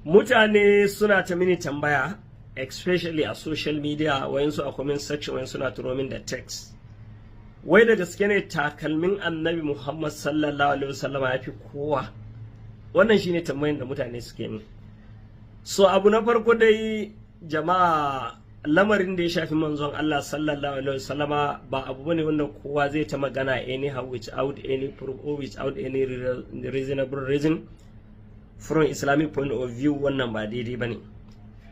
Mutane suna ta mini tambaya, especially a social media, wayansu a comment section, wayansu na turo min da text. Wai da gaske ne takalmin Annabi Muhammad sallallahu alaihi wasallam ya fi kowa? Wannan shine tambayin da mutane suke min. So abu na farko dai jama'a, lamarin da ya shafi manzon Allah sallallahu alaihi wasallama ba abu bane wanda kowa zai ta magana anyhow without any proof or without any reasonable reason from Islamic point of view. Wannan ba daidai bane.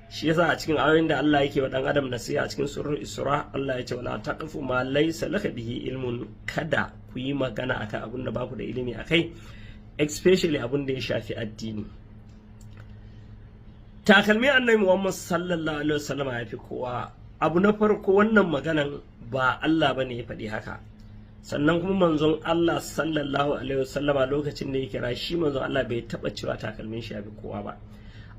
Shi yasa a cikin ayoyin da Allah yake wa dan adam nasiha a cikin surah Isra, Allah ya ce wala taqfu ma laysa laka bihi ilmun, kada ku yi magana akan abin da baku da ilimi akai, especially abin da ya shafi addini. Takalmin Annabi Muhammad sallallahu alaihi wasallam ya fi kowa. Abu na farko, wannan maganan ba Allah bane ya faɗi haka. Sannan kuma manzon Allah sallallahu alaihi wasallama lokacin da ya kira shi manzon Allah bai taba cewa takalmin shi ya fi kowa ba.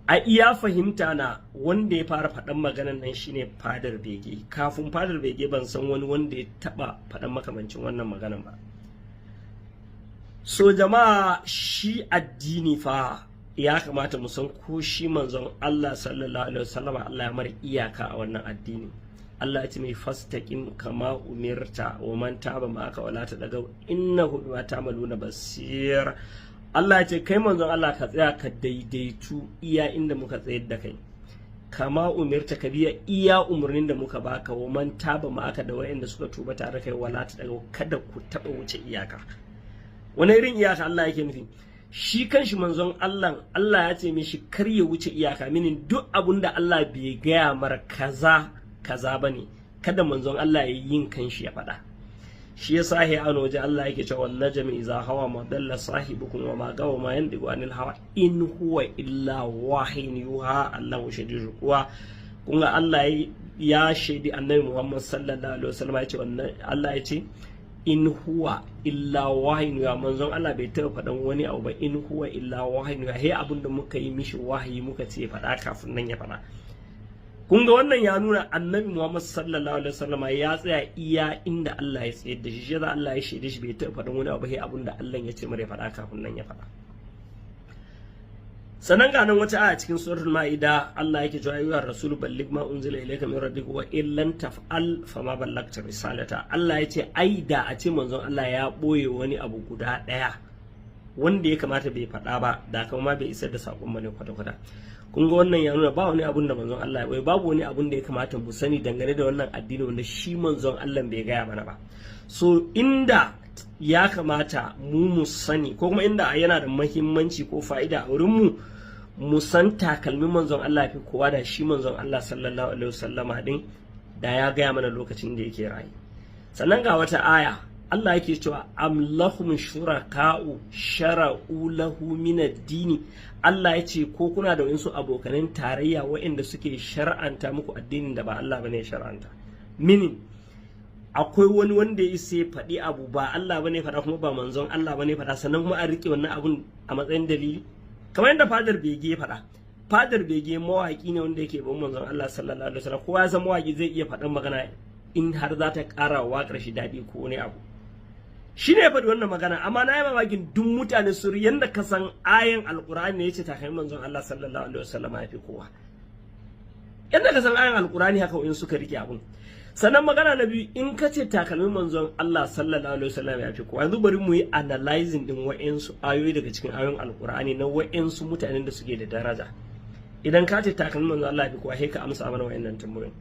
A iya fahimta na, wanda ya fara faɗan maganan nan shine Fadar Bege. Kafin Fadar Bege ban san wani wanda ya taba faɗan makamancin wannan maganan ba. So jama'a, shi addini fa ya kamata mu san ko shi manzon Allah sallallahu alaihi wasallam Allah ya mara iyaka a wannan addini. Allah ya ce mai fastaqim kama umirta wa man taba ma'aka wala tadagaw innahu bima ta'maluna basir. Allah ya ce kai manzon Allah ka tsaya ka daidaitu iya inda muka tsayar da kai, kama umirta ka biya iya umarnin da muka baka, wa man taba ma'aka da wayanda suka tuba tare kai wala tadagaw, kada ku taba wuce iyaka. Wani irin iyaka Allah yake nufi? Shi kanshi manzon Allah ya ce mishi kar ya wuce iyaka, minin duk abun da Allah bai gaya mara kaza bane, kada manzon Allah ya yin kanshi ya faɗa. Shi ya sahi a waje Allah yake cewa najmi iza hawa ma dalla sahibukum wa ma gawa ma yandigu anil hawa in huwa illa wahyin yuha, Allahu shadidul quwa. Kun ga Allah ya shaidi Annabi Muhammad sallallahu alaihi wasallam ya ce wannan, Allah ya ce in huwa illa wahayin ya, manzon Allah bai taɓa faɗan wani abu ba, in huwa illa wahayin ya, he abin da muka yi mishi wahayi muka ce faɗa kafin nan ya faɗa. Kun ga wannan ya nuna Annabi Muhammad sallallahu alaihi wasallam ya tsaya iya inda Allah ya tsayar da shi. Shi yasa Allah ya shaide shi bai taɓa faɗan wani abu, he abin da Allah ya ce mare faɗa kafin nan ya faɗa. Sannan ga nan wata aya cikin suratul Ma'ida, Allah yake cewa ayyuhar rasul balligh ma unzila ilayka min rabbika wa illan taf'al fama ballagta risalata. Allah ya ce ai da a ce manzon Allah ya boye wani abu guda daya wanda ya kamata bai faɗa ba, da kuma bai isar da sakon bane kwata-kwata. Kun ga wannan ya nuna ba wani abun da manzon Allah ya boye, babu wani abun da ya kamata mu sani dangane da wannan addini wanda shi manzon Allah bai gaya mana ba. So inda ya kamata mu sani, ko kuma inda yana da muhimmanci ko fa'ida a wurin mu san takalmin manzon Allah fi kowa, da shi manzon Allah sallallahu alaihi wasallama din da ya gaya mana lokacin da yake rayu. Sannan ga wata aya, Allah yake cewa am lahum shuraka'u shara'u lahu min ad-dini. Allah ya ce ko kuna da wasu abokanan tarayya waɗanda suke shar'anta muku addinin da ba Allah bane shar'anta. Minin akwai wani wanda ya sai faɗi abu ba Allah bane faɗa, kuma ba manzon Allah bane faɗa, sannan kuma an rike wannan abun a matsayin dalili. Kamar yadda Fadar Bege faɗa, Fadar Bege mawaƙi ne wanda yake bin manzon Allah sallallahu alaihi wasallam. Kowa ya san mawaƙi zai iya faɗan magana in har za ta ƙara wa waƙar shi daɗi ko wani abu. Shi ne ya faɗi wannan magana, amma na yi mamakin duk mutane su yanda ka san ayan alƙur'ani ne ya ce takalmin manzon Allah sallallahu alaihi wasallam ya fi kowa. Yanda ka san ayan alƙur'ani haka in suka rike abun. Sannan magana na biyu, in ka ce takalmin manzon Allah sallallahu alaihi wasallam ya fi kowa, yanzu bari mu yi analyzing din wa'ensu ayoyi daga cikin ayoyin alkur'ani na wa'ensu mutanen da suke da daraja. Idan ka ce takalmin manzon Allah ya fi kowa, sai ka amsa mana wa'ennan tambayoyin.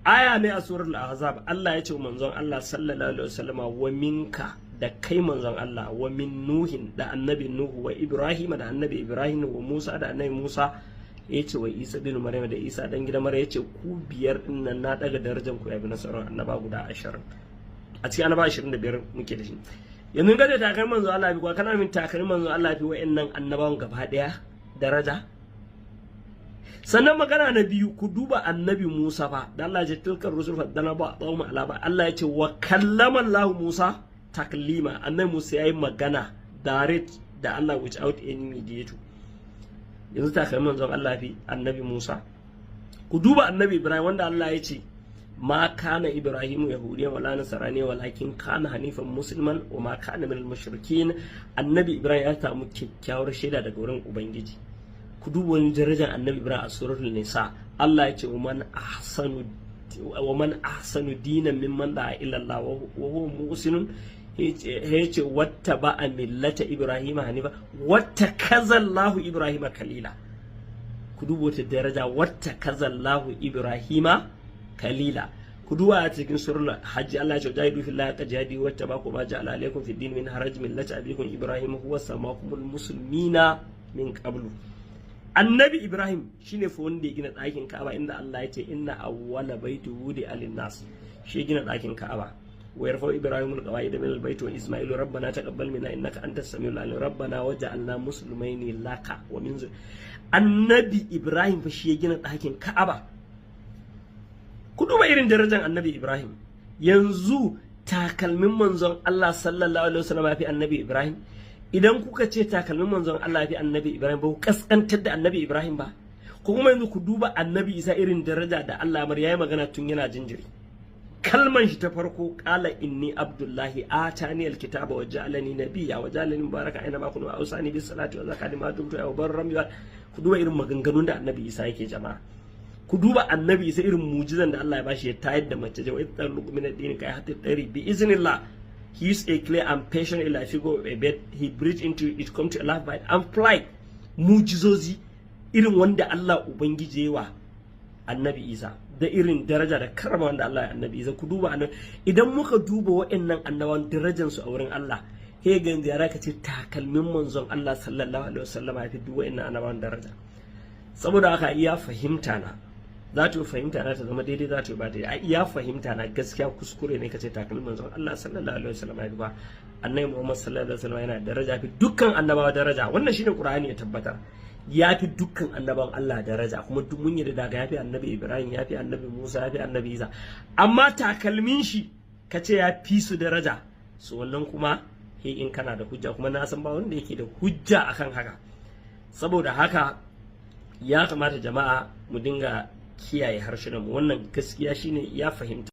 Aya ne a suratul ahzab, Allah ya ce manzon Allah sallallahu alaihi wasallam wa minka, da kai manzon Allah, wa min nuhin, da annabi nuhu, wa ibrahim, da annabi ibrahim, wa musa, da annabi musa, ya ce wa isa bin maryam, da isa dan gidan maryam, ya ce ku biyar din nan na daga darajar ku ya bi nasarar annaba guda 20. A cikin annaba 25 muke da shi. Yanzu ga da takalmin manzo Allah bi, ko kana min takalmin manzo Allah bi wa'annan annabawan gaba daya daraja. Sannan magana na biyu, ku duba annabi Musa fa, da Allah ya ce tilkar rusul faddana ba tsawma ala ba. Allah ya ce wa kallama Allah Musa taklima, annabi Musa yayi magana direct da Allah without any mediator. Yanzu takalmin manzon Allah fi annabi Musa. Ku duba annabi Ibrahim, wanda Allah ya ce ma kana Ibrahim yahudiyyan wala nasraniyan walakin kana hanifan musliman wa ma kana minal mushrikin. Annabi Ibrahim ya samu kyakkyawar shaida daga wurin Ubangiji. ku duba wani darajar annabi Ibrahim a suratul nisa. Allah ya ce wa man ahsanu dinan mimman da'a ila Allah wa huwa muhsinun, yace wattaba'a millata Ibrahim hanifa wattakazallahu Ibrahim kalila. ku duba wata daraja wattakazallahu Ibrahim kalila. ku duba a cikin surul hajji Allah ya ce jahidu fillahi haqqa jihadi wattabaku ma ja'ala alaykum fid din min haraj millata abikum Ibrahim huwa samakumul muslimina min qablu. Annabi Ibrahim shine fa wanda ya gina ɗakin Ka'aba, inda Allah ya ce inna awwala baiti wudi'a lin-nas, shi gina ɗakin Ka'aba. Wa yarfa'u Ibrahimul qawa'ida min al-bayti wa Isma'ilu rabbana taqabbal minna innaka antas samiul alim rabbana waj'alna muslimaini laka wa min Annabi Ibrahim fa shi ya gina ɗakin Ka'aba. Ku duba irin darajar Annabi Ibrahim. Yanzu takalmin manzon Allah sallallahu alaihi wasallam ya fi Annabi Ibrahim. Idan kuka ce takalmin manzon Allah ya fi Annabi Ibrahim, ba ku kaskantar da Annabi Ibrahim ba. Ko kuma yanzu ku duba Annabi Isa, irin daraja da Allah ya yi magana tun yana jinjiri. Kalman shi ta farko, qala inni abdullahi atani alkitaba wa ja'alani nabiyya wa ja'alani mubaraka aina ma kuntu wa awsani bis salati wa zakati ma dumtu wa barram. Ku duba irin maganganun da Annabi Isa yake jama'a. Ku duba Annabi Isa irin mujizan da Allah ya bashi, ya tayar da mace wa ittaluqu min ad-din ka hatta dari bi iznillah. He is a clear and patient like figure of a bed. He breathed into it, come to life by and fly. Mujizozi irin wanda Allah Ubangiji yawa Annabi Isa, da irin daraja da karama wanda Allah ya Annabi Isa. Ku duba idan muka duba waɗannan annabawan darajar su a wurin Allah, he ga ziyara ka ce takalmin manzon Allah sallallahu alaihi wasallam ya fi duk waɗannan annabawan daraja. Saboda haka iya fahimta na, za ta fahimta na ta zama daidai, za ta ba daidai. Iya fahimta na gaskiya kuskure ne kace takalmin manzon Allah sallallahu alaihi wasallam ya ba. Annabi Muhammad sallallahu alaihi wasallam yana daraja fi dukkan annabawa daraja. Wannan shine Qur'ani ya tabbatar. Ya fi dukkan annabawan Allah daraja, kuma duk mun yi da daga ya fi Annabi Ibrahim, ya fi Annabi Musa, ya fi Annabi Isa. Amma takalmin shi kace ya fi su daraja, so wannan kuma he in kana da hujja, kuma na san ba wanda yake da hujja akan haka. Saboda haka ya kamata jama'a mu dinga kiyaye harshenmu. Wannan gaskiya shine ya fahimta.